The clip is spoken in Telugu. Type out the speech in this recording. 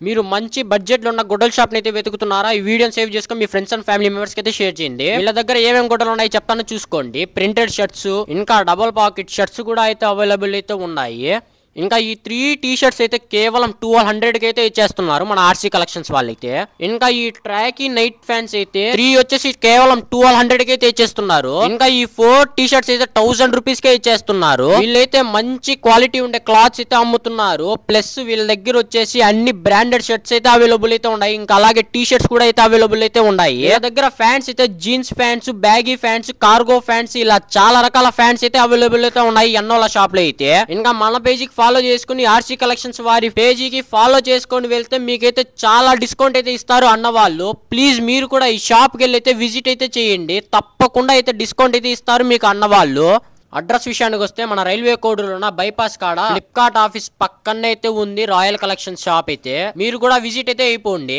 మీరు మంచి బడ్జెట్ లో ఉన్న గుడ్డల షాప్ అయితే వెతుకుతున్నారా? ఈ వీడియోని సేవ్ చేసుకొని మీ ఫ్రెండ్స్ అండ్ ఫ్యామిలీ మెంబర్స్ కి అయితే షేర్ చేయండి. వీళ్ళ దగ్గర ఏమేమి గుడ్డలు ఉన్నాయి చెప్తాను చూసుకోండి. ప్రింటెడ్ షర్ట్స్, ఇంకా డబుల్ పాకెట్ షర్ట్స్ కూడా అయితే అవైలబుల్ అయితే ఉన్నాయి. ఇంకా ఈ 3 టీ-షర్ట్స్ అయితే కేవలం 1200 కి అయితే ఇచ్చేస్తున్నారు మన ఆర్సీ కలెక్షన్స్ వాళ్ళైతే. ఇంకా ఈ ట్రాకీ నైట్ ఫ్యాన్స్ అయితే 3 వచ్చేసి కేవలం 1200 కి అయితే ఇచ్చేస్తున్నారు. ఇంకా ఈ 4 టీ-షర్ట్స్ అయితే 1000 రూపీస్ కే ఇచ్చేస్తున్నారు. వీళ్ళైతే మంచి క్వాలిటీ ఉండే క్లాత్స్ అయితే అమ్ముతున్నారు. ప్లస్ వీళ్ళ దగ్గర వచ్చేసి అన్ని బ్రాండెడ్ షర్ట్స్ అయితే అవైలబుల్ అయితే ఉన్నాయి. ఇంకా అలాగే టీ-షర్ట్స్ కూడా అయితే అవైలబుల్ అయితే ఉన్నాయి. వీళ్ళ దగ్గర ఫ్యాన్స్ అయితే jeans fans, baggy fans, cargo pants, ఇలా చాలా రకాల ఫ్యాన్స్ అయితే అవైలబుల్ అయితే ఉన్నాయి ఎన్నోల షాప్ లో అయితే. ఇంకా మన పేజీకి ఫాలో చేసుకుని ఆర్సీ కలెక్షన్స్ వారి పేజీకి ఫాలో చేసుకొని వెళ్తే మీకైతే చాలా డిస్కౌంట్ అయితే ఇస్తారు అన్న వాళ్ళు. ప్లీజ్ మీరు కూడా ఈ షాప్కి వెళ్ళి అయితే విజిట్ అయితే చేయండి. తప్పకుండా అయితే డిస్కౌంట్ అయితే ఇస్తారు మీకు అన్న వాళ్ళు. అడ్రస్ విషయానికి వస్తే మన రైల్వే కోడూరులో ఉన్న బైపాస్ కాడ ఫ్లిప్కార్ట్ ఆఫీస్ పక్కనే అయితే ఉంది రాయల్ కలెక్షన్స్ షాప్ అయితే. మీరు కూడా విజిట్ అయితే అయిపోండి.